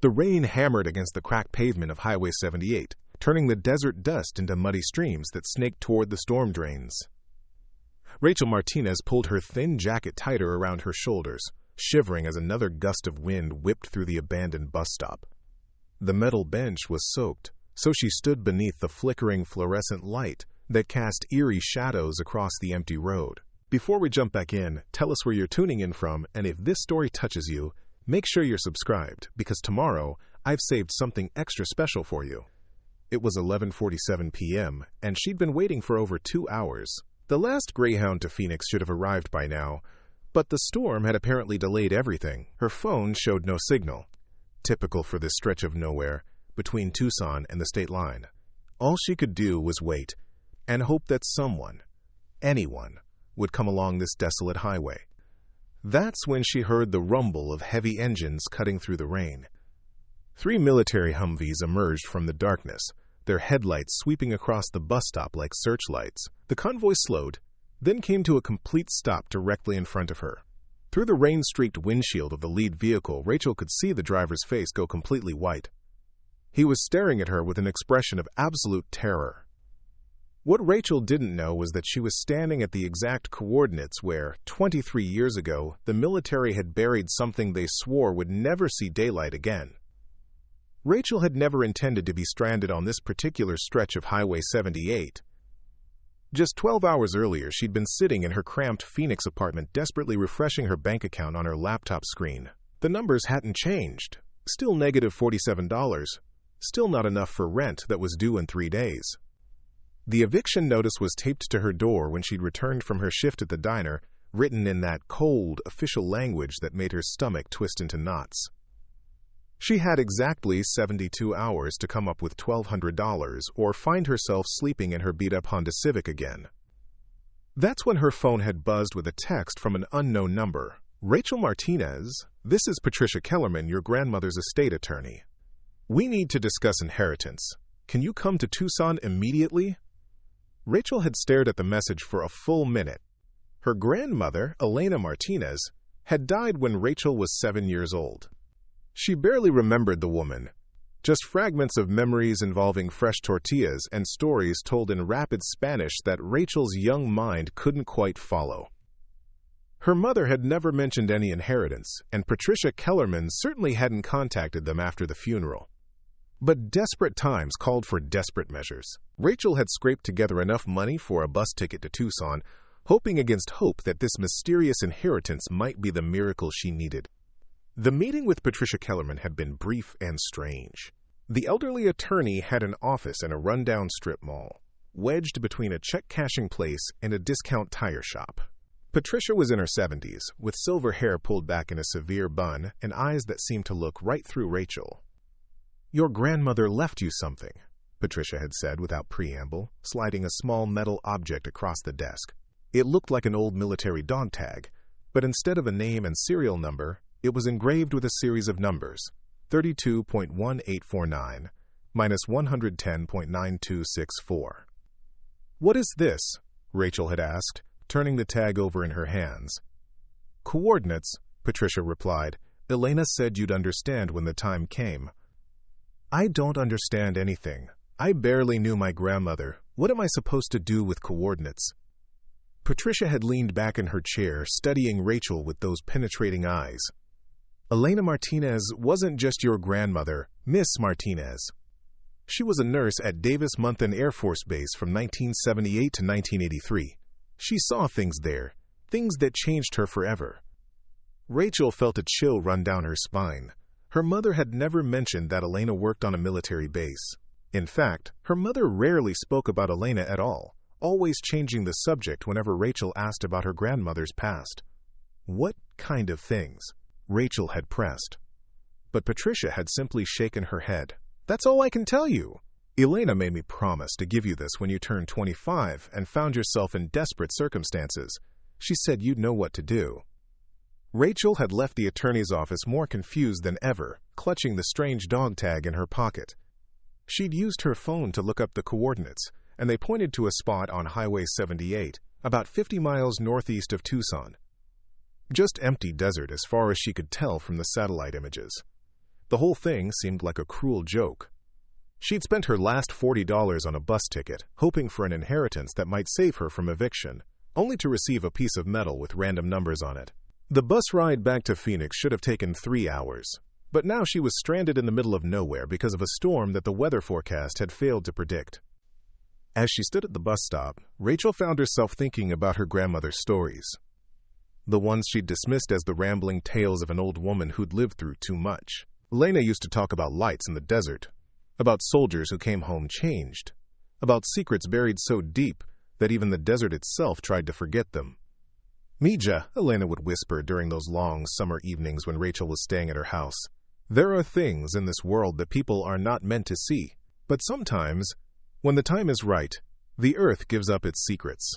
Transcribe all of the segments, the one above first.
The rain hammered against the cracked pavement of Highway 78, turning the desert dust into muddy streams that snaked toward the storm drains. Rachel Martinez pulled her thin jacket tighter around her shoulders, shivering as another gust of wind whipped through the abandoned bus stop. The metal bench was soaked, so she stood beneath the flickering fluorescent light that cast eerie shadows across the empty road. Before we jump back in, tell us where you're tuning in from, and if this story touches you, make sure you're subscribed, because tomorrow I've saved something extra special for you. It was 11:47 p.m., and she'd been waiting for over 2 hours. The last Greyhound to Phoenix should have arrived by now, but the storm had apparently delayed everything. Her phone showed no signal. Typical for this stretch of nowhere between Tucson and the state line. All she could do was wait and hope that someone, anyone, would come along this desolate highway. That's when she heard the rumble of heavy engines cutting through the rain. 3 military Humvees emerged from the darkness, their headlights sweeping across the bus stop like searchlights. The convoy slowed, then came to a complete stop directly in front of her. Through the rain-streaked windshield of the lead vehicle, Rachel could see the driver's face go completely white. He was staring at her with an expression of absolute terror. What Rachel didn't know was that she was standing at the exact coordinates where, 23 years ago, the military had buried something they swore would never see daylight again. Rachel had never intended to be stranded on this particular stretch of Highway 78. Just 12 hours earlier, she'd been sitting in her cramped Phoenix apartment desperately refreshing her bank account on her laptop screen. The numbers hadn't changed. Still negative $47. Still not enough for rent that was due in 3 days. The eviction notice was taped to her door when she'd returned from her shift at the diner, written in that cold, official language that made her stomach twist into knots. She had exactly 72 hours to come up with $1,200 or find herself sleeping in her beat-up Honda Civic again. That's when her phone had buzzed with a text from an unknown number. "Rachel Martinez, this is Patricia Kellerman, your grandmother's estate attorney. We need to discuss inheritance. Can you come to Tucson immediately?" Rachel had stared at the message for a full minute. Her grandmother, Elena Martinez, had died when Rachel was 7 years old. She barely remembered the woman, just fragments of memories involving fresh tortillas and stories told in rapid Spanish that Rachel's young mind couldn't quite follow. Her mother had never mentioned any inheritance, and Patricia Kellerman certainly hadn't contacted them after the funeral. But desperate times called for desperate measures. Rachel had scraped together enough money for a bus ticket to Tucson, hoping against hope that this mysterious inheritance might be the miracle she needed. The meeting with Patricia Kellerman had been brief and strange. The elderly attorney had an office in a rundown strip mall, wedged between a check-cashing place and a discount tire shop. Patricia was in her 70s, with silver hair pulled back in a severe bun and eyes that seemed to look right through Rachel. "Your grandmother left you something," Patricia had said without preamble, sliding a small metal object across the desk. It looked like an old military dog tag, but instead of a name and serial number, it was engraved with a series of numbers, 32.1849 minus 110.9264. "What is this?" Rachel had asked, turning the tag over in her hands. "Coordinates," Patricia replied. "Elena said you'd understand when the time came." "I don't understand anything. I barely knew my grandmother. What am I supposed to do with coordinates?" Patricia had leaned back in her chair, studying Rachel with those penetrating eyes. "Elena Martinez wasn't just your grandmother, Miss Martinez. She was a nurse at Davis-Monthan Air Force Base from 1978 to 1983. She saw things there, things that changed her forever." Rachel felt a chill run down her spine. Her mother had never mentioned that Elena worked on a military base. In fact, her mother rarely spoke about Elena at all, always changing the subject whenever Rachel asked about her grandmother's past. What kind of things? Rachel had pressed. But Patricia had simply shaken her head. "That's all I can tell you. Elena made me promise to give you this when you turned 25 and found yourself in desperate circumstances. She said you'd know what to do." Rachel had left the attorney's office more confused than ever, clutching the strange dog tag in her pocket. She'd used her phone to look up the coordinates, and they pointed to a spot on Highway 78, about 50 miles northeast of Tucson. Just empty desert as far as she could tell from the satellite images. The whole thing seemed like a cruel joke. She'd spent her last $40 on a bus ticket, hoping for an inheritance that might save her from eviction, only to receive a piece of metal with random numbers on it. The bus ride back to Phoenix should have taken 3 hours, but now she was stranded in the middle of nowhere because of a storm that the weather forecast had failed to predict. As she stood at the bus stop, Rachel found herself thinking about her grandmother's stories. The ones she'd dismissed as the rambling tales of an old woman who'd lived through too much. Elena used to talk about lights in the desert, about soldiers who came home changed, about secrets buried so deep that even the desert itself tried to forget them. Mija, Elena would whisper during those long summer evenings when Rachel was staying at her house. There are things in this world that people are not meant to see, but sometimes, when the time is right, the earth gives up its secrets.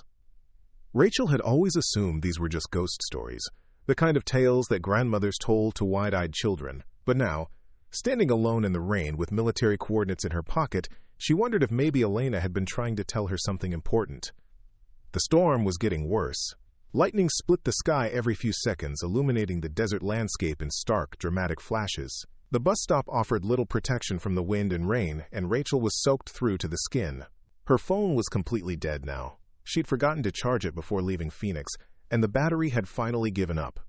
Rachel had always assumed these were just ghost stories, the kind of tales that grandmothers told to wide-eyed children, but now, standing alone in the rain with military coordinates in her pocket, she wondered if maybe Elena had been trying to tell her something important. The storm was getting worse. Lightning split the sky every few seconds, illuminating the desert landscape in stark, dramatic flashes. The bus stop offered little protection from the wind and rain, and Rachel was soaked through to the skin. Her phone was completely dead now. She'd forgotten to charge it before leaving Phoenix, and the battery had finally given up.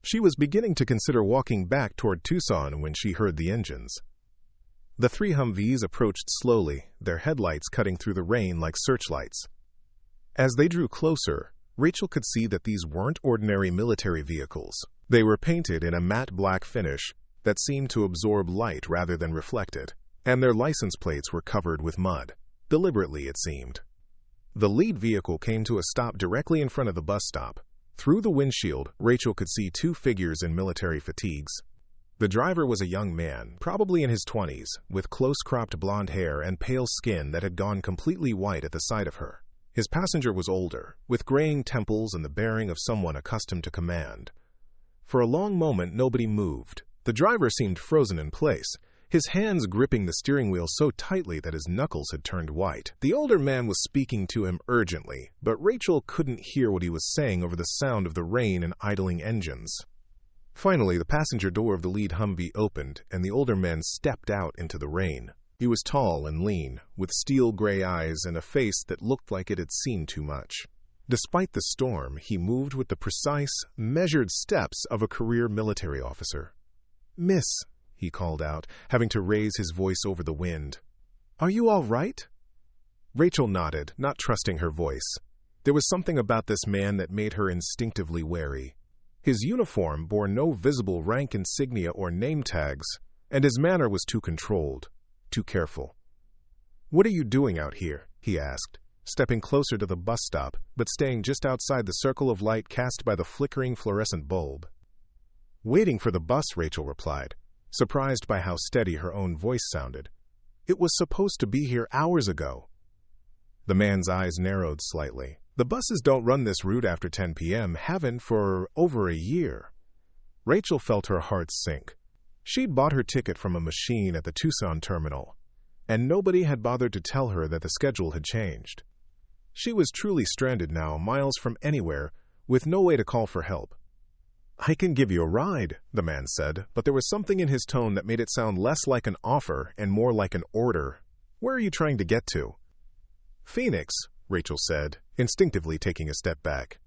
She was beginning to consider walking back toward Tucson when she heard the engines. The 3 Humvees approached slowly, their headlights cutting through the rain like searchlights. As they drew closer, Rachel could see that these weren't ordinary military vehicles. They were painted in a matte black finish that seemed to absorb light rather than reflect it, and their license plates were covered with mud. Deliberately, it seemed. The lead vehicle came to a stop directly in front of the bus stop. Through the windshield, Rachel could see 2 figures in military fatigues. The driver was a young man, probably in his 20s, with close-cropped blonde hair and pale skin that had gone completely white at the sight of her. His passenger was older, with graying temples and the bearing of someone accustomed to command. For a long moment, nobody moved. The driver seemed frozen in place, his hands gripping the steering wheel so tightly that his knuckles had turned white. The older man was speaking to him urgently, but Rachel couldn't hear what he was saying over the sound of the rain and idling engines. Finally, the passenger door of the lead Humvee opened, and the older man stepped out into the rain. He was tall and lean, with steel gray eyes and a face that looked like it had seen too much. Despite the storm, he moved with the precise, measured steps of a career military officer. "Miss," he called out, having to raise his voice over the wind. "Are you all right?" Rachel nodded, not trusting her voice. There was something about this man that made her instinctively wary. His uniform bore no visible rank insignia or name tags, and his manner was too controlled, too careful. "What are you doing out here?" he asked, stepping closer to the bus stop, but staying just outside the circle of light cast by the flickering fluorescent bulb. "Waiting for the bus," Rachel replied, surprised by how steady her own voice sounded. "It was supposed to be here hours ago." The man's eyes narrowed slightly. "The buses don't run this route after 10 p.m., haven't for over a year." Rachel felt her heart sink. She'd bought her ticket from a machine at the Tucson terminal, and nobody had bothered to tell her that the schedule had changed. She was truly stranded now, miles from anywhere, with no way to call for help. "I can give you a ride," the man said, but there was something in his tone that made it sound less like an offer and more like an order. "Where are you trying to get to?" "Phoenix," Rachel said, instinctively taking a step back.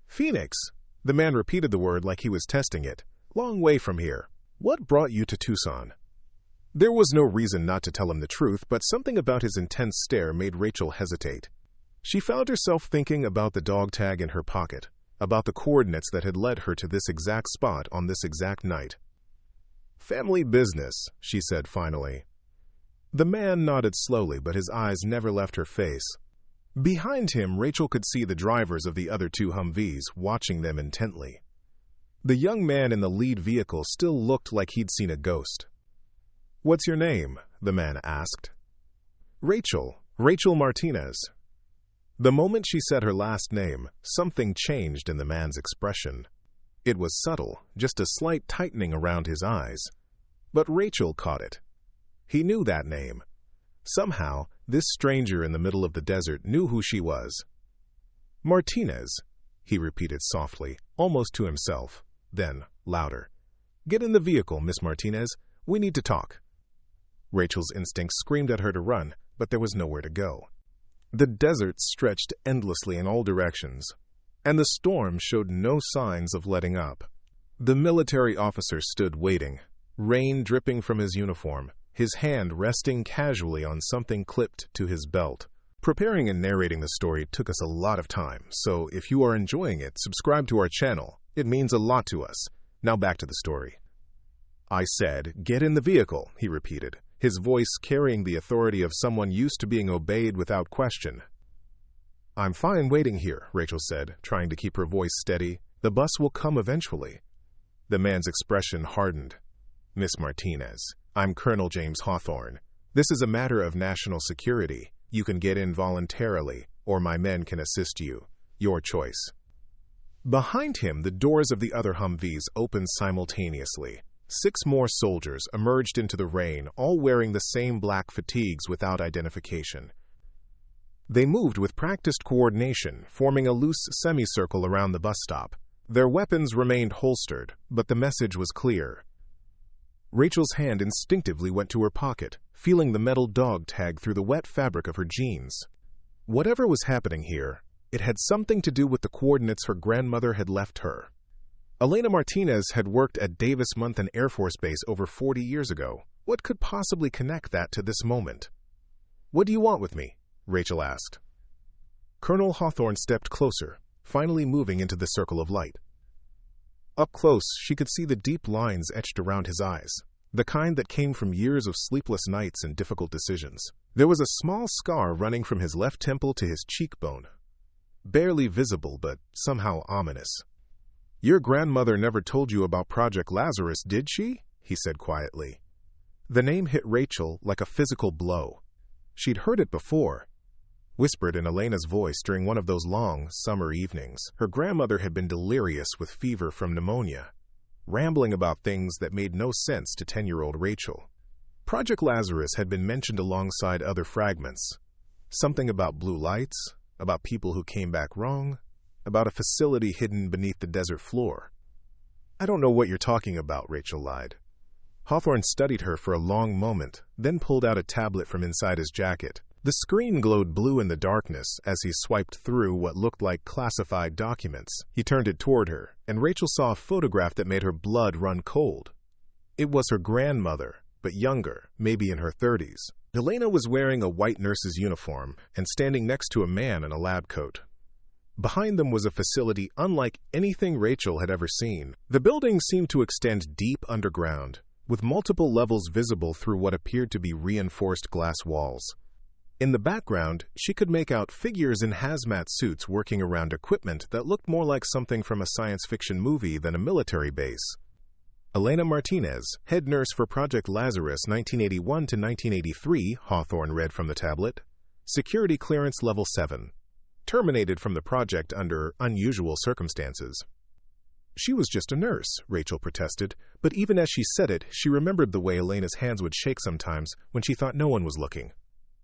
"Phoenix?" The man repeated the word like he was testing it. "Long way from here. What brought you to Tucson?" There was no reason not to tell him the truth, but something about his intense stare made Rachel hesitate. She found herself thinking about the dog tag in her pocket, about the coordinates that had led her to this exact spot on this exact night. "Family business," she said finally. The man nodded slowly, but his eyes never left her face. Behind him, Rachel could see the drivers of the other 2 Humvees watching them intently. The young man in the lead vehicle still looked like he'd seen a ghost. "What's your name?" the man asked. "Rachel Martinez." The moment she said her last name, something changed in the man's expression. It was subtle, just a slight tightening around his eyes. But Rachel caught it. He knew that name. Somehow, this stranger in the middle of the desert knew who she was. "Martinez," he repeated softly, almost to himself. Then, louder. "Get in the vehicle, Miss Martinez. We need to talk. Rachel's instincts screamed at her to run, but there was nowhere to go. The desert stretched endlessly in all directions, and the storm showed no signs of letting up. The military officer stood waiting, rain dripping from his uniform, his hand resting casually on something clipped to his belt. Preparing and narrating the story took us a lot of time, so if you are enjoying it, subscribe to our channel. It means a lot to us. Now back to the story. I said, "Get in the vehicle," he repeated, his voice carrying the authority of someone used to being obeyed without question. "I'm fine waiting here," Rachel said, trying to keep her voice steady. "The bus will come eventually." The man's expression hardened. "Miss Martinez, I'm Colonel James Hawthorne. This is a matter of national security. You can get in voluntarily, or my men can assist you. Your choice." Behind him, the doors of the other Humvees opened simultaneously. 6 more soldiers emerged into the rain, all wearing the same black fatigues without identification. They moved with practiced coordination, forming a loose semicircle around the bus stop. Their weapons remained holstered, but the message was clear. Rachel's hand instinctively went to her pocket, feeling the metal dog tag through the wet fabric of her jeans. Whatever was happening here, it had something to do with the coordinates her grandmother had left her. Elena Martinez had worked at Davis-Monthan Air Force Base over 40 years ago. What could possibly connect that to this moment? "What do you want with me?" Rachel asked. Colonel Hawthorne stepped closer, finally moving into the circle of light. Up close, she could see the deep lines etched around his eyes, the kind that came from years of sleepless nights and difficult decisions. There was a small scar running from his left temple to his cheekbone, barely visible but somehow ominous. "Your grandmother never told you about Project Lazarus, did she?" he said quietly. The name hit Rachel like a physical blow. She'd heard it before, whispered in Elena's voice during one of those long summer evenings. Her grandmother had been delirious with fever from pneumonia, rambling about things that made no sense to 10-year-old Rachel. Project Lazarus had been mentioned alongside other fragments. Something about blue lights, about people who came back wrong, about a facility hidden beneath the desert floor. "I don't know what you're talking about," Rachel lied. Hawthorne studied her for a long moment, then pulled out a tablet from inside his jacket. The screen glowed blue in the darkness as he swiped through what looked like classified documents. He turned it toward her, and Rachel saw a photograph that made her blood run cold. It was her grandmother, but younger, maybe in her 30s. Elena was wearing a white nurse's uniform and standing next to a man in a lab coat. Behind them was a facility unlike anything Rachel had ever seen. The building seemed to extend deep underground, with multiple levels visible through what appeared to be reinforced glass walls. In the background, she could make out figures in hazmat suits working around equipment that looked more like something from a science fiction movie than a military base. Elena Martinez, head nurse for Project Lazarus 1981 to 1983, Hawthorne read from the tablet. Security clearance level 7. Terminated from the project under unusual circumstances. She was just a nurse, Rachel protested, but even as she said it, she remembered the way Elena's hands would shake sometimes when she thought no one was looking.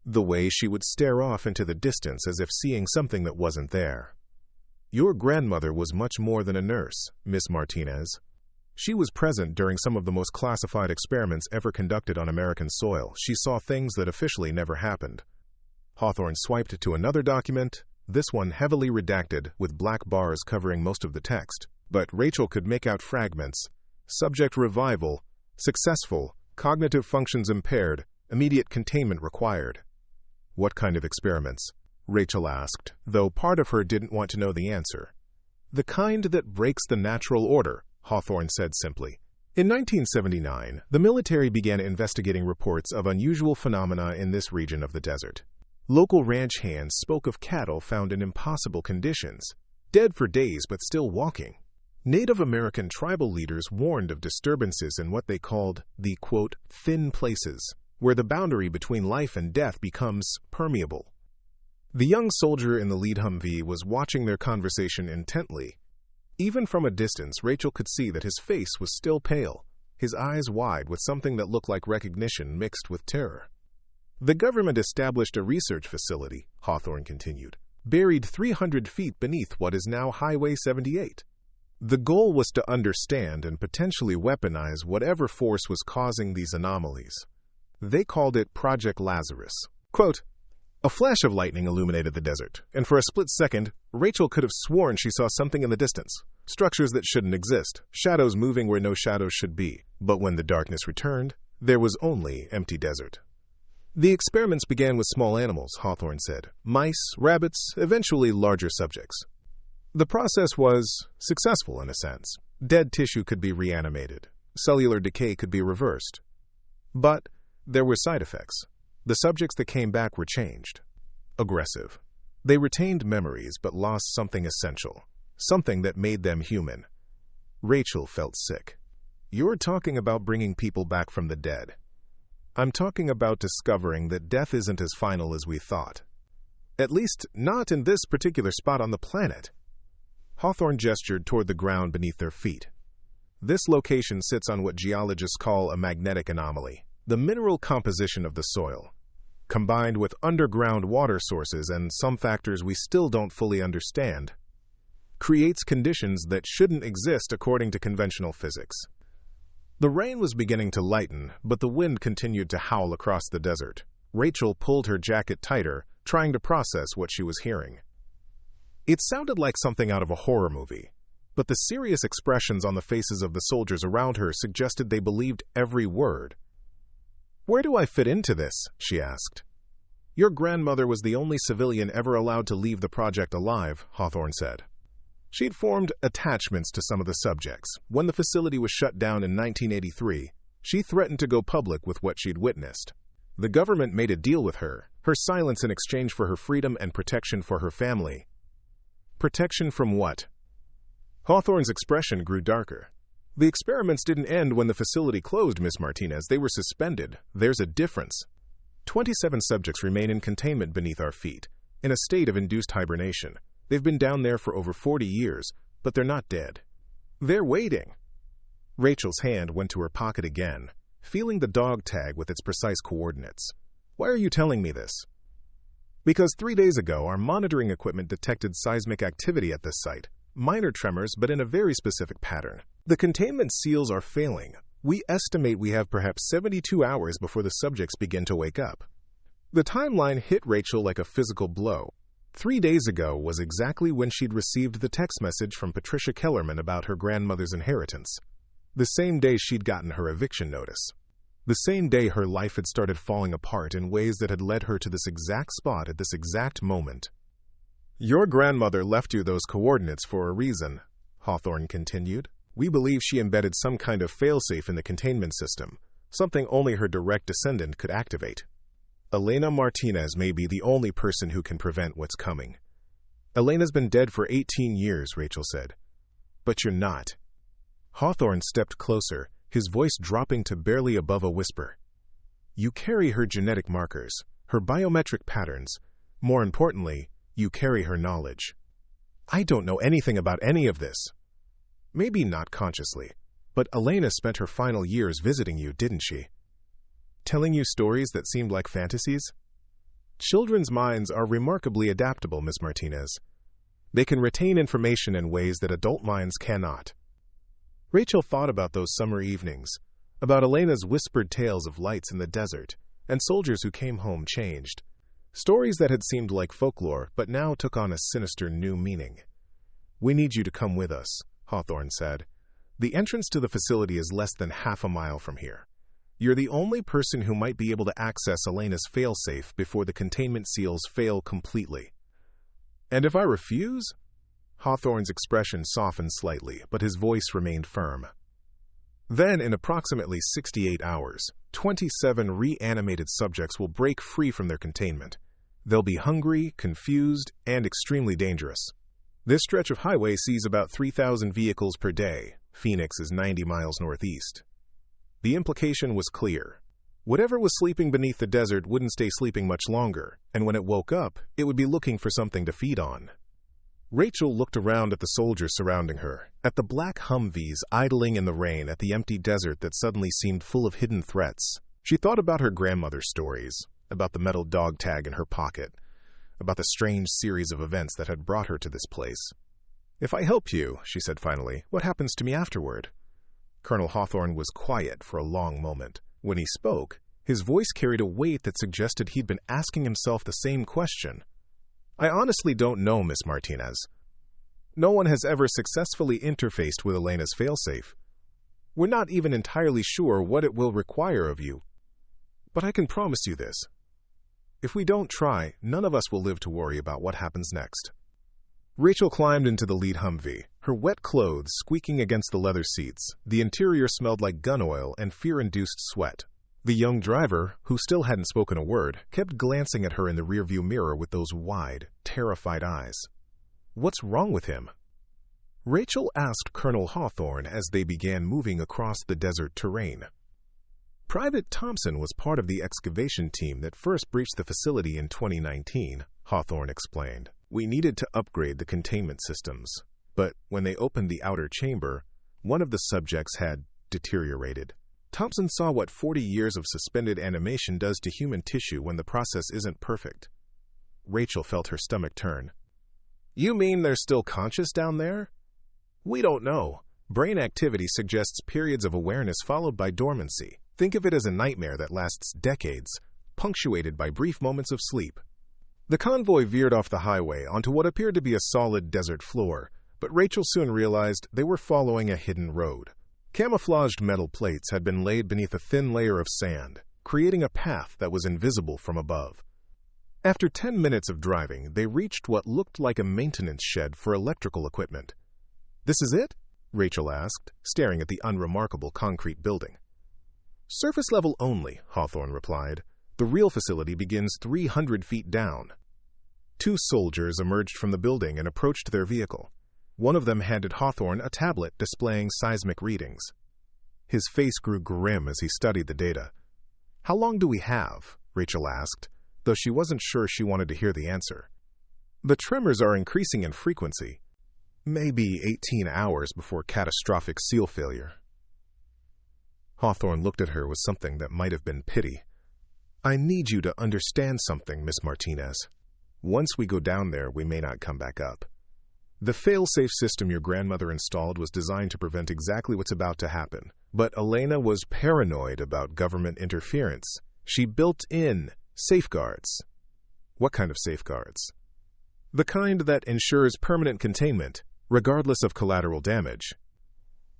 The way she would stare off into the distance as if seeing something that wasn't there. "Your grandmother was much more than a nurse, Miss Martinez. She was present during some of the most classified experiments ever conducted on American soil. She saw things that officially never happened." Hawthorne swiped to another document, this one heavily redacted with black bars covering most of the text. But Rachel could make out fragments. Subject revival, successful, cognitive functions impaired, immediate containment required. "What kind of experiments?" Rachel asked, though part of her didn't want to know the answer. "The kind that breaks the natural order," Hawthorne said simply. In 1979, the military began investigating reports of unusual phenomena in this region of the desert. Local ranch hands spoke of cattle found in impossible conditions, dead for days but still walking. Native American tribal leaders warned of disturbances in what they called the, quote, thin places, where the boundary between life and death becomes permeable. The young soldier in the lead Humvee was watching their conversation intently. Even from a distance, Rachel could see that his face was still pale, his eyes wide with something that looked like recognition mixed with terror. "The government established a research facility," Hawthorne continued, "buried 300 feet beneath what is now Highway 78. The goal was to understand and potentially weaponize whatever force was causing these anomalies. They called it Project Lazarus. Quote, "A flash of lightning illuminated the desert, and for a split second, Rachel could have sworn she saw something in the distance. Structures that shouldn't exist, shadows moving where no shadows should be. But when the darkness returned, there was only empty desert." The experiments began with small animals, Hawthorne said. Mice, rabbits, eventually larger subjects. The process was successful in a sense. Dead tissue could be reanimated. Cellular decay could be reversed. But there were side effects. The subjects that came back were changed. Aggressive. They retained memories but lost something essential. Something that made them human. Rachel felt sick. "You're talking about bringing people back from the dead." "I'm talking about discovering that death isn't as final as we thought. At least, not in this particular spot on the planet." Hawthorne gestured toward the ground beneath their feet. "This location sits on what geologists call a magnetic anomaly. The mineral composition of the soil, combined with underground water sources and some factors we still don't fully understand, creates conditions that shouldn't exist according to conventional physics." The rain was beginning to lighten, but the wind continued to howl across the desert. Rachel pulled her jacket tighter, trying to process what she was hearing. It sounded like something out of a horror movie, but the serious expressions on the faces of the soldiers around her suggested they believed every word. "Where do I fit into this?" she asked. "Your grandmother was the only civilian ever allowed to leave the project alive," Hawthorne said. She'd formed attachments to some of the subjects. When the facility was shut down in 1983, she threatened to go public with what she'd witnessed. The government made a deal with her, her silence in exchange for her freedom and protection for her family. Protection from what? Hawthorne's expression grew darker. "The experiments didn't end when the facility closed, Miss Martinez. They were suspended. There's a difference. 27 subjects remain in containment beneath our feet, in a state of induced hibernation. They've been down there for over 40 years, but they're not dead. They're waiting." Rachel's hand went to her pocket again, feeling the dog tag with its precise coordinates. "Why are you telling me this?" "Because 3 days ago, our monitoring equipment detected seismic activity at this site. Minor tremors, but in a very specific pattern. The containment seals are failing. We estimate we have perhaps 72 hours before the subjects begin to wake up." The timeline hit Rachel like a physical blow. 3 days ago was exactly when she'd received the text message from Patricia Kellerman about her grandmother's inheritance. The same day she'd gotten her eviction notice. The same day her life had started falling apart in ways that had led her to this exact spot at this exact moment. "Your grandmother left you those coordinates for a reason," Hawthorne continued. "We believe she embedded some kind of failsafe in the containment system, something only her direct descendant could activate. Elena Martinez may be the only person who can prevent what's coming." "Elena's been dead for 18 years, Rachel said. "But you're not." Hawthorne stepped closer, his voice dropping to barely above a whisper. "You carry her genetic markers, her biometric patterns. More importantly, you carry her knowledge." "I don't know anything about any of this." "Maybe not consciously, but Elena spent her final years visiting you, didn't she? Telling you stories that seemed like fantasies? Children's minds are remarkably adaptable, Miss Martinez. They can retain information in ways that adult minds cannot." Rachel thought about those summer evenings, about Elena's whispered tales of lights in the desert, and soldiers who came home changed. Stories that had seemed like folklore, but now took on a sinister new meaning. "We need you to come with us," Hawthorne said. "The entrance to the facility is less than half a mile from here. You're the only person who might be able to access Elena's failsafe before the containment seals fail completely." "And if I refuse?" Hawthorne's expression softened slightly, but his voice remained firm. "Then, in approximately 68 hours, 27 reanimated subjects will break free from their containment. They'll be hungry, confused, and extremely dangerous. This stretch of highway sees about 3,000 vehicles per day. Phoenix is 90 miles northeast." The implication was clear. Whatever was sleeping beneath the desert wouldn't stay sleeping much longer, and when it woke up, it would be looking for something to feed on. Rachel looked around at the soldiers surrounding her, at the black Humvees idling in the rain, at the empty desert that suddenly seemed full of hidden threats. She thought about her grandmother's stories, about the metal dog tag in her pocket, about the strange series of events that had brought her to this place. "If I help you," she said finally, "what happens to me afterward?" Colonel Hawthorne was quiet for a long moment. When he spoke, his voice carried a weight that suggested he'd been asking himself the same question. "I honestly don't know, Miss Martinez. No one has ever successfully interfaced with Elena's failsafe. We're not even entirely sure what it will require of you. But I can promise you this. If we don't try, none of us will live to worry about what happens next." Rachel climbed into the lead Humvee, her wet clothes squeaking against the leather seats. The interior smelled like gun oil and fear-induced sweat. The young driver, who still hadn't spoken a word, kept glancing at her in the rearview mirror with those wide, terrified eyes. What's wrong with him? Rachel asked Colonel Hawthorne as they began moving across the desert terrain. Private Thompson was part of the excavation team that first breached the facility in 2019, Hawthorne explained. "We needed to upgrade the containment systems, but when they opened the outer chamber, one of the subjects had deteriorated. Thompson saw what 40 years of suspended animation does to human tissue when the process isn't perfect." Rachel felt her stomach turn. "You mean they're still conscious down there?" "We don't know. Brain activity suggests periods of awareness followed by dormancy. Think of it as a nightmare that lasts decades, punctuated by brief moments of sleep." The convoy veered off the highway onto what appeared to be a solid desert floor, but Rachel soon realized they were following a hidden road. Camouflaged metal plates had been laid beneath a thin layer of sand, creating a path that was invisible from above. After 10 minutes of driving, they reached what looked like a maintenance shed for electrical equipment. "This is it?" Rachel asked, staring at the unremarkable concrete building. "Surface level only," Hawthorne replied. "The real facility begins 300 feet down." 2 soldiers emerged from the building and approached their vehicle. One of them handed Hawthorne a tablet displaying seismic readings. His face grew grim as he studied the data. "How long do we have?" Rachel asked, though she wasn't sure she wanted to hear the answer. "The tremors are increasing in frequency. Maybe 18 hours before catastrophic seal failure." Hawthorne looked at her with something that might have been pity. "I need you to understand something, Miss Martinez. Once we go down there, we may not come back up. The fail-safe system your grandmother installed was designed to prevent exactly what's about to happen. But Elena was paranoid about government interference. She built in safeguards." "What kind of safeguards?" "The kind that ensures permanent containment, regardless of collateral damage."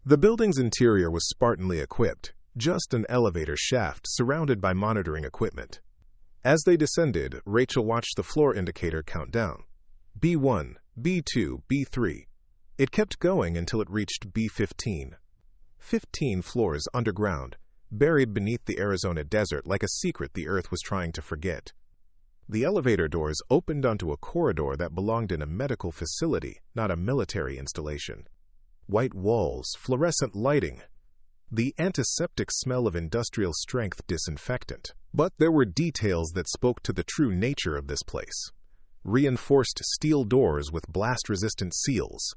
The building's interior was spartanly equipped, just an elevator shaft surrounded by monitoring equipment. As they descended, Rachel watched the floor indicator count down. B1, B2, B3. It kept going until it reached B15. 15 floors underground, buried beneath the Arizona desert like a secret the Earth was trying to forget. The elevator doors opened onto a corridor that belonged in a medical facility, not a military installation. White walls, fluorescent lighting, the antiseptic smell of industrial-strength disinfectant. But there were details that spoke to the true nature of this place. Reinforced steel doors with blast-resistant seals,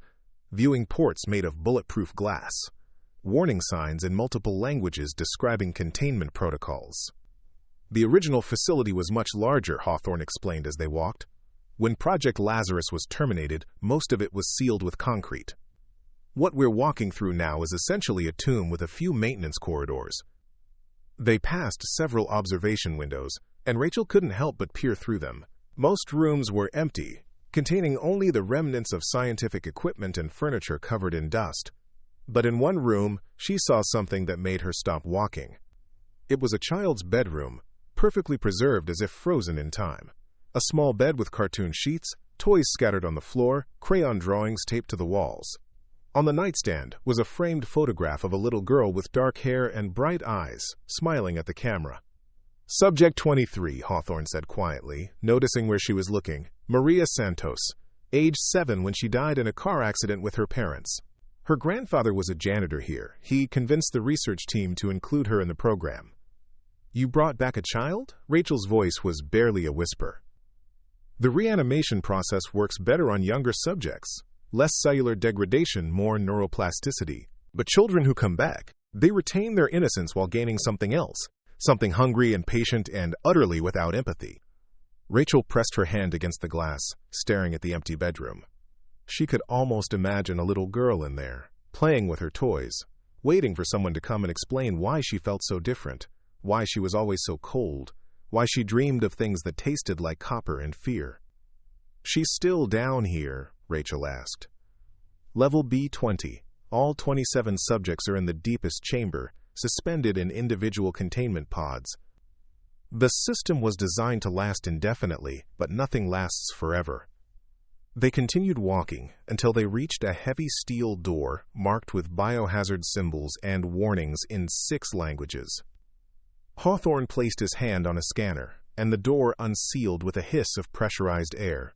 viewing ports made of bulletproof glass, warning signs in multiple languages describing containment protocols. The original facility was much larger, Hawthorne explained as they walked. When Project Lazarus was terminated, most of it was sealed with concrete. What we're walking through now is essentially a tomb with a few maintenance corridors. They passed several observation windows, and Rachel couldn't help but peer through them. Most rooms were empty, containing only the remnants of scientific equipment and furniture covered in dust. But in one room, she saw something that made her stop walking. It was a child's bedroom, perfectly preserved as if frozen in time. A small bed with cartoon sheets, toys scattered on the floor, crayon drawings taped to the walls. On the nightstand was a framed photograph of a little girl with dark hair and bright eyes, smiling at the camera. "Subject 23, Hawthorne said quietly, noticing where she was looking. "Maria Santos, age 7 when she died in a car accident with her parents. Her grandfather was a janitor here. He convinced the research team to include her in the program." "You brought back a child?" Rachel's voice was barely a whisper. "The reanimation process works better on younger subjects. Less cellular degradation, more neuroplasticity. But children who come back, they retain their innocence while gaining something else, something hungry and patient and utterly without empathy." Rachel pressed her hand against the glass, staring at the empty bedroom. She could almost imagine a little girl in there, playing with her toys, waiting for someone to come and explain why she felt so different, why she was always so cold, why she dreamed of things that tasted like copper and fear. "She's still down here?" Rachel asked. "Level B20. All 27 subjects are in the deepest chamber, suspended in individual containment pods. The system was designed to last indefinitely, but nothing lasts forever." They continued walking until they reached a heavy steel door marked with biohazard symbols and warnings in 6 languages. Hawthorne placed his hand on a scanner, and the door unsealed with a hiss of pressurized air.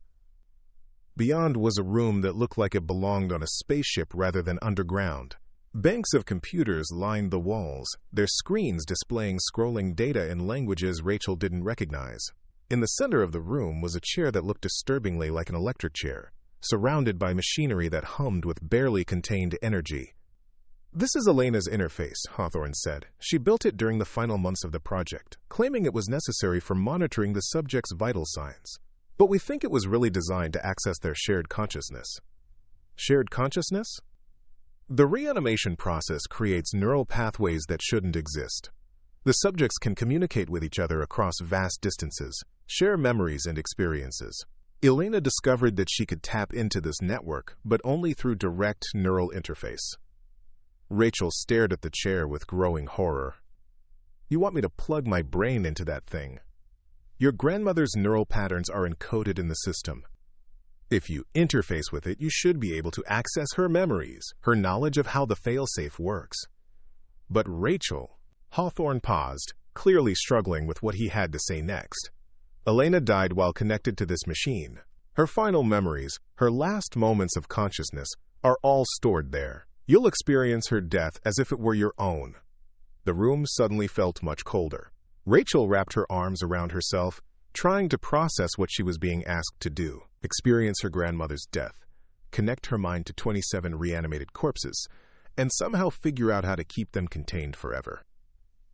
Beyond was a room that looked like it belonged on a spaceship rather than underground. Banks of computers lined the walls, their screens displaying scrolling data in languages Rachel didn't recognize. In the center of the room was a chair that looked disturbingly like an electric chair, surrounded by machinery that hummed with barely contained energy. "This is Elena's interface," Hawthorne said. "She built it during the final months of the project, claiming it was necessary for monitoring the subject's vital signs. But we think it was really designed to access their shared consciousness." Shared consciousness? The reanimation process creates neural pathways that shouldn't exist. The subjects can communicate with each other across vast distances, share memories and experiences. Elena discovered that she could tap into this network, but only through direct neural interface. Rachel stared at the chair with growing horror. "You want me to plug my brain into that thing? Your grandmother's neural patterns are encoded in the system. If you interface with it, you should be able to access her memories, her knowledge of how the failsafe works." "But Rachel..." Hawthorne paused, clearly struggling with what he had to say next. "Elena died while connected to this machine. Her final memories, her last moments of consciousness, are all stored there. You'll experience her death as if it were your own." The room suddenly felt much colder. Rachel wrapped her arms around herself, trying to process what she was being asked to do: experience her grandmother's death, connect her mind to 27 reanimated corpses, and somehow figure out how to keep them contained forever.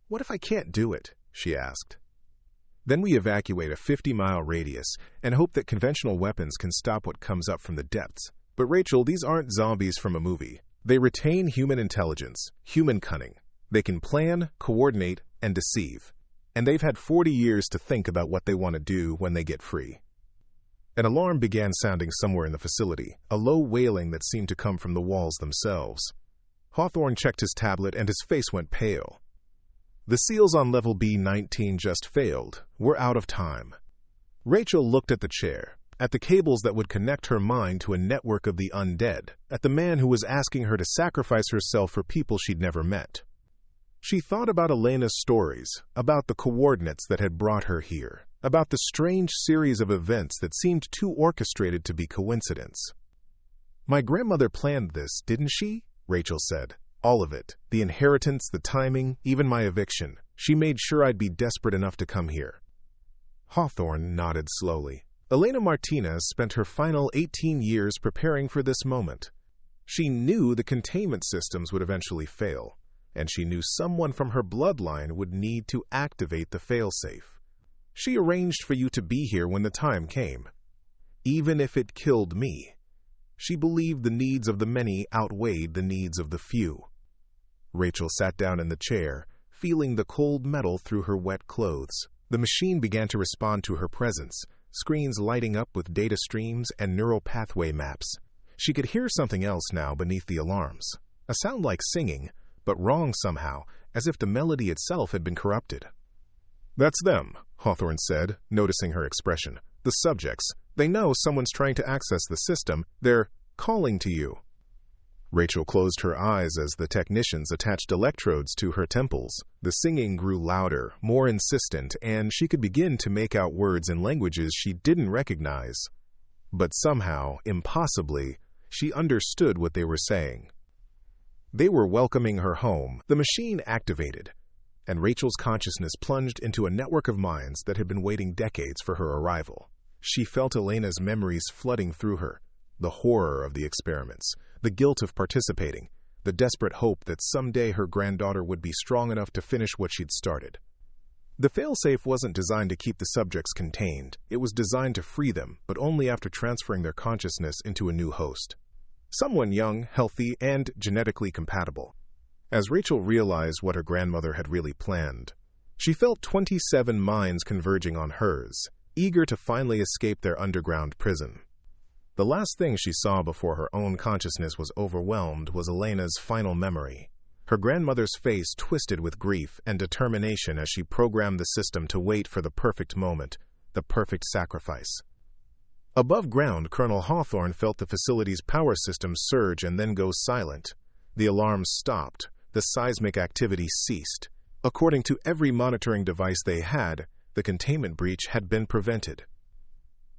"What if I can't do it?" she asked. "Then we evacuate a 50-mile radius and hope that conventional weapons can stop what comes up from the depths. But Rachel, these aren't zombies from a movie. They retain human intelligence, human cunning. They can plan, coordinate, and deceive. And they've had 40 years to think about what they want to do when they get free." An alarm began sounding somewhere in the facility, a low wailing that seemed to come from the walls themselves. Hawthorne checked his tablet and his face went pale. The seals on level B19 just failed. We're out of time. Rachel looked at the chair, at the cables that would connect her mind to a network of the undead, at the man who was asking her to sacrifice herself for people she'd never met. She thought about Elena's stories, about the coordinates that had brought her here, about the strange series of events that seemed too orchestrated to be coincidence. "My grandmother planned this, didn't she?" Rachel said. "All of it. The inheritance, the timing, even my eviction. She made sure I'd be desperate enough to come here." Hawthorne nodded slowly. Elena Martinez spent her final 18 years preparing for this moment. She knew the containment systems would eventually fail, and she knew someone from her bloodline would need to activate the failsafe. She arranged for you to be here when the time came. Even if it killed me. She believed the needs of the many outweighed the needs of the few. Rachel sat down in the chair, feeling the cold metal through her wet clothes. The machine began to respond to her presence, screens lighting up with data streams and neural pathway maps. She could hear something else now beneath the alarms. A sound like singing, but wrong somehow, as if the melody itself had been corrupted. "That's them," Hawthorne said, noticing her expression. "The subjects. They know someone's trying to access the system. They're calling to you." Rachel closed her eyes as the technicians attached electrodes to her temples. The singing grew louder, more insistent, and she could begin to make out words in languages she didn't recognize. But somehow, impossibly, she understood what they were saying. They were welcoming her home. The machine activated, and Rachel's consciousness plunged into a network of minds that had been waiting decades for her arrival. She felt Elena's memories flooding through her, the horror of the experiments, the guilt of participating, the desperate hope that someday her granddaughter would be strong enough to finish what she'd started. The failsafe wasn't designed to keep the subjects contained. It was designed to free them, but only after transferring their consciousness into a new host. Someone young, healthy, and genetically compatible. As Rachel realized what her grandmother had really planned, she felt 27 minds converging on hers, eager to finally escape their underground prison. The last thing she saw before her own consciousness was overwhelmed was Elena's final memory. Her grandmother's face twisted with grief and determination as she programmed the system to wait for the perfect moment, the perfect sacrifice. Above ground, Colonel Hawthorne felt the facility's power system surge and then go silent. The alarms stopped. The seismic activity ceased. According to every monitoring device they had, the containment breach had been prevented.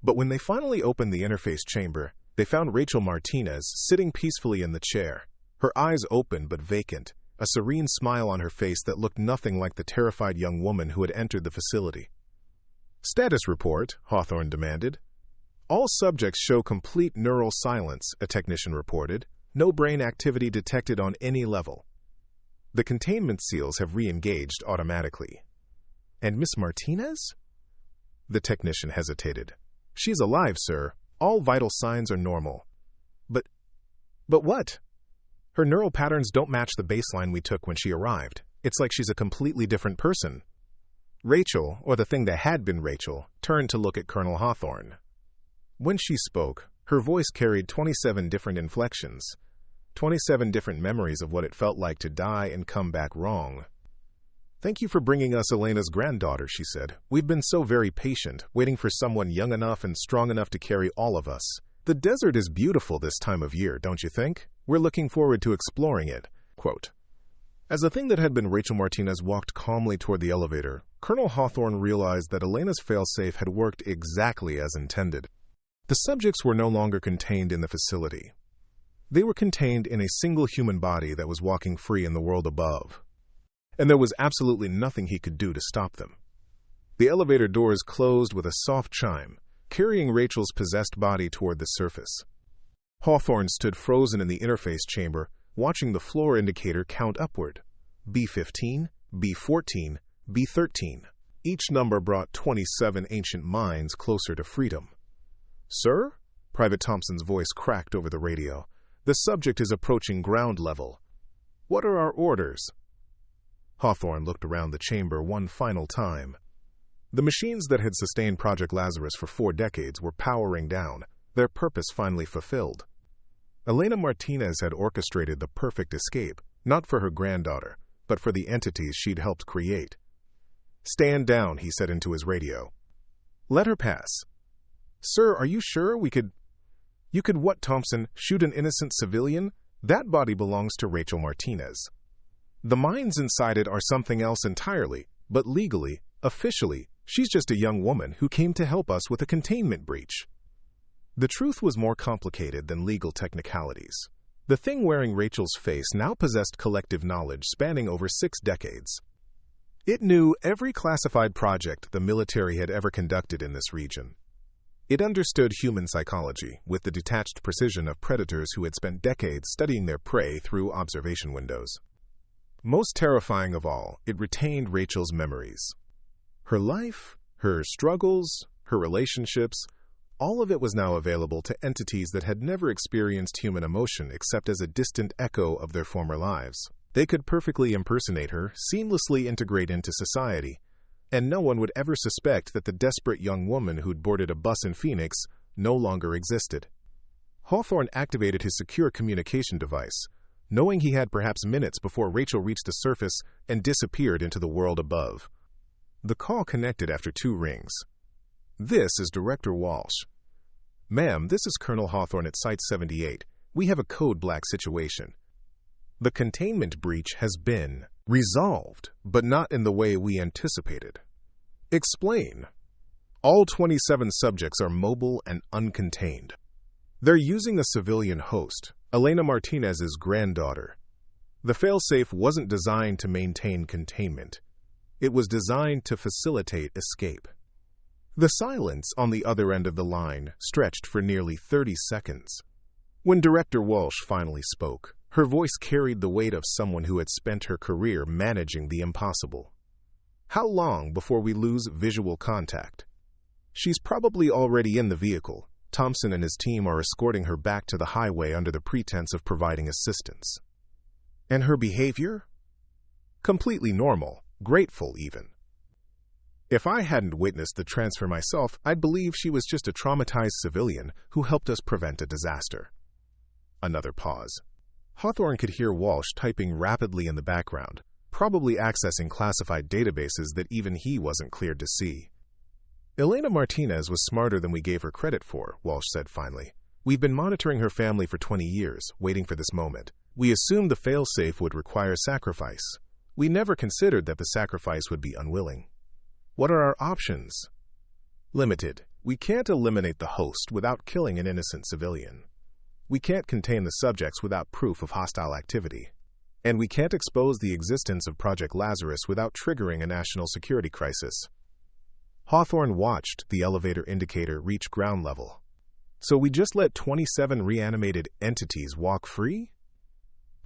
But when they finally opened the interface chamber, they found Rachel Martinez sitting peacefully in the chair, her eyes open but vacant, a serene smile on her face that looked nothing like the terrified young woman who had entered the facility. "Status report," Hawthorne demanded. "All subjects show complete neural silence," a technician reported. "No brain activity detected on any level. The containment seals have re-engaged automatically." "And Miss Martinez?" The technician hesitated. "She's alive, sir. All vital signs are normal." But what? Her neural patterns don't match the baseline we took when she arrived. It's like she's a completely different person." Rachel, or the thing that had been Rachel, turned to look at Colonel Hawthorne. When she spoke, her voice carried 27 different inflections, 27 different memories of what it felt like to die and come back wrong. "Thank you for bringing us Elena's granddaughter," she said. "We've been so very patient, waiting for someone young enough and strong enough to carry all of us. The desert is beautiful this time of year, don't you think? We're looking forward to exploring it." Quote. As the thing that had been Rachel Martinez walked calmly toward the elevator, Colonel Hawthorne realized that Elena's failsafe had worked exactly as intended. The subjects were no longer contained in the facility. They were contained in a single human body that was walking free in the world above. And there was absolutely nothing he could do to stop them. The elevator doors closed with a soft chime, carrying Rachel's possessed body toward the surface. Hawthorne stood frozen in the interface chamber, watching the floor indicator count upward. B15, B14, B13. Each number brought 27 ancient minds closer to freedom. "Sir?" Private Thompson's voice cracked over the radio. "The subject is approaching ground level. What are our orders?" Hawthorne looked around the chamber one final time. The machines that had sustained Project Lazarus for 4 decades were powering down, their purpose finally fulfilled. Elena Martinez had orchestrated the perfect escape, not for her granddaughter, but for the entities she'd helped create. "Stand down," he said into his radio. "Let her pass." "Sir, are you sure we could—" "You could what, Thompson? Shoot an innocent civilian? That body belongs to Rachel Martinez. The minds inside it are something else entirely, but legally, officially, she's just a young woman who came to help us with a containment breach." The truth was more complicated than legal technicalities. The thing wearing Rachel's face now possessed collective knowledge spanning over 6 decades. It knew every classified project the military had ever conducted in this region. It understood human psychology with the detached precision of predators who had spent decades studying their prey through observation windows. Most terrifying of all, it retained Rachel's memories. Her life, her struggles, her relationships, all of it was now available to entities that had never experienced human emotion except as a distant echo of their former lives. They could perfectly impersonate her, seamlessly integrate into society, and no one would ever suspect that the desperate young woman who'd boarded a bus in Phoenix no longer existed. Hawthorne activated his secure communication device, knowing he had perhaps minutes before Rachel reached the surface and disappeared into the world above. The call connected after 2 rings. "This is Director Walsh." "Ma'am, this is Colonel Hawthorne at Site 78. We have a code black situation. The containment breach has been resolved, but not in the way we anticipated." "Explain." "All 27 subjects are mobile and uncontained. They're using a civilian host, Elena Martinez's granddaughter. The failsafe wasn't designed to maintain containment. It was designed to facilitate escape." The silence on the other end of the line stretched for nearly 30 seconds. When Director Walsh finally spoke, her voice carried the weight of someone who had spent her career managing the impossible. How long before we lose visual contact? She's probably already in the vehicle. Thompson and his team are escorting her back to the highway under the pretense of providing assistance. And her behavior? Completely normal, grateful even. If I hadn't witnessed the transfer myself, I'd believe she was just a traumatized civilian who helped us prevent a disaster. Another pause. Hawthorne could hear Walsh typing rapidly in the background, probably accessing classified databases that even he wasn't cleared to see. Elena Martinez was smarter than we gave her credit for, Walsh said finally. We've been monitoring her family for 20 years, waiting for this moment. We assumed the failsafe would require sacrifice. We never considered that the sacrifice would be unwilling. What are our options? Limited. We can't eliminate the host without killing an innocent civilian. We can't contain the subjects without proof of hostile activity. And we can't expose the existence of Project Lazarus without triggering a national security crisis. Hawthorne watched the elevator indicator reach ground level. So we just let 27 reanimated entities walk free?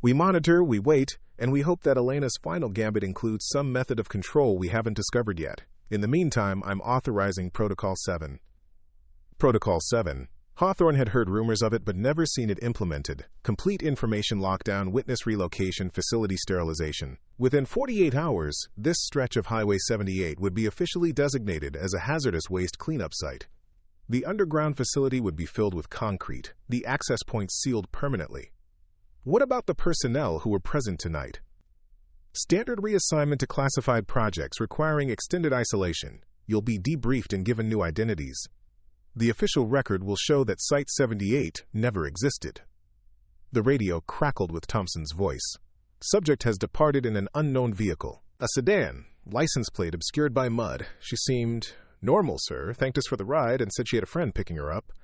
We monitor, we wait, and we hope that Elena's final gambit includes some method of control we haven't discovered yet. In the meantime, I'm authorizing Protocol 7. Protocol 7. Hawthorne had heard rumors of it but never seen it implemented. Complete information lockdown, witness relocation, facility sterilization. Within 48 hours, this stretch of Highway 78 would be officially designated as a hazardous waste cleanup site. The underground facility would be filled with concrete, the access points sealed permanently. What about the personnel who were present tonight? Standard reassignment to classified projects requiring extended isolation. You'll be debriefed and given new identities. The official record will show that Site 78 never existed. The radio crackled with Thompson's voice. Subject has departed in an unknown vehicle. A sedan, license plate obscured by mud. She seemed normal, sir, thanked us for the ride and said she had a friend picking her up.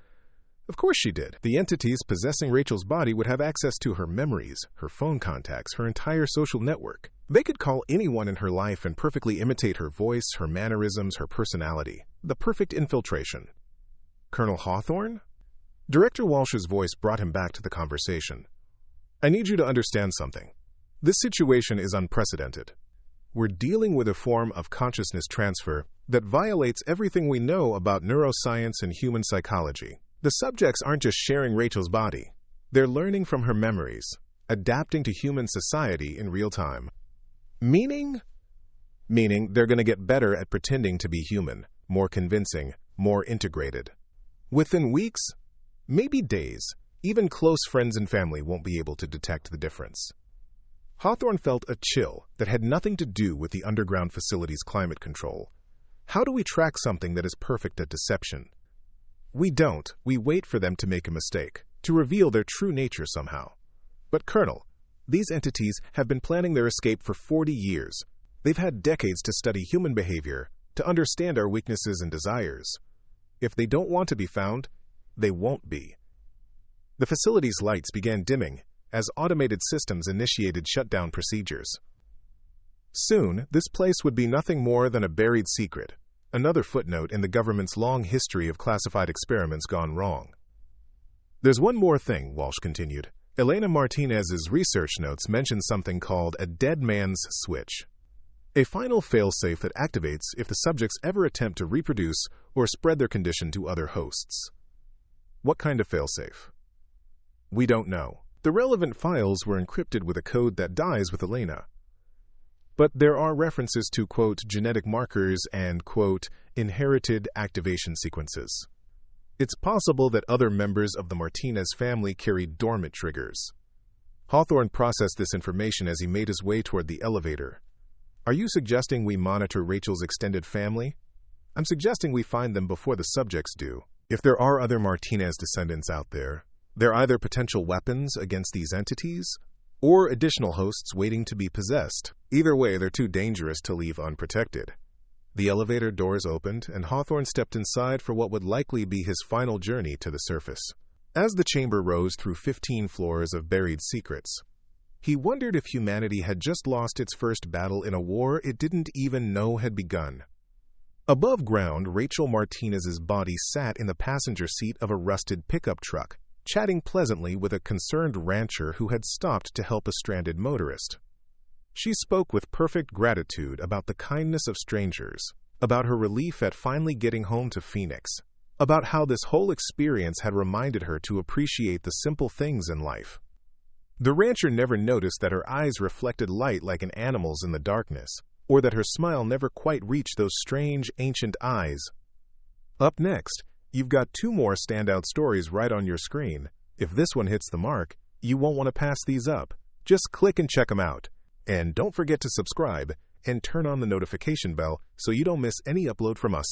Of course she did. The entities possessing Rachel's body would have access to her memories, her phone contacts, her entire social network. They could call anyone in her life and perfectly imitate her voice, her mannerisms, her personality. The perfect infiltration. Colonel Hawthorne? Director Walsh's voice brought him back to the conversation. I need you to understand something. This situation is unprecedented. We're dealing with a form of consciousness transfer that violates everything we know about neuroscience and human psychology. The subjects aren't just sharing Rachel's body. They're learning from her memories, adapting to human society in real time. Meaning they're going to get better at pretending to be human, more convincing, more integrated. Within weeks, maybe days, even close friends and family won't be able to detect the difference. Hawthorne felt a chill that had nothing to do with the underground facility's climate control. How do we track something that is perfect at deception? We don't. We wait for them to make a mistake, to reveal their true nature somehow. But, Colonel, these entities have been planning their escape for 40 years. They've had decades to study human behavior, to understand our weaknesses and desires. If they don't want to be found, they won't be. The facility's lights began dimming as automated systems initiated shutdown procedures. Soon, this place would be nothing more than a buried secret, another footnote in the government's long history of classified experiments gone wrong. There's one more thing, Walsh continued. Elena Martinez's research notes mention something called a dead man's switch. A final failsafe that activates if the subjects ever attempt to reproduce or spread their condition to other hosts. What kind of failsafe? We don't know. The relevant files were encrypted with a code that dies with Elena. But there are references to, quote, genetic markers and, quote, inherited activation sequences. It's possible that other members of the Martinez family carried dormant triggers. Hawthorne processed this information as he made his way toward the elevator. Are you suggesting we monitor Rachel's extended family? I'm suggesting we find them before the subjects do. If there are other Martinez descendants out there, they're either potential weapons against these entities, or additional hosts waiting to be possessed. Either way, they're too dangerous to leave unprotected. The elevator doors opened, and Hawthorne stepped inside for what would likely be his final journey to the surface. As the chamber rose through 15 floors of buried secrets, he wondered if humanity had just lost its first battle in a war it didn't even know had begun. Above ground, Rachel Martinez's body sat in the passenger seat of a rusted pickup truck, chatting pleasantly with a concerned rancher who had stopped to help a stranded motorist. She spoke with perfect gratitude about the kindness of strangers, about her relief at finally getting home to Phoenix, about how this whole experience had reminded her to appreciate the simple things in life. The rancher never noticed that her eyes reflected light like an animal's in the darkness, or that her smile never quite reached those strange, ancient eyes. Up next, you've got 2 more standout stories right on your screen. If this one hits the mark, you won't want to pass these up. Just click and check them out. And don't forget to subscribe and turn on the notification bell so you don't miss any upload from us.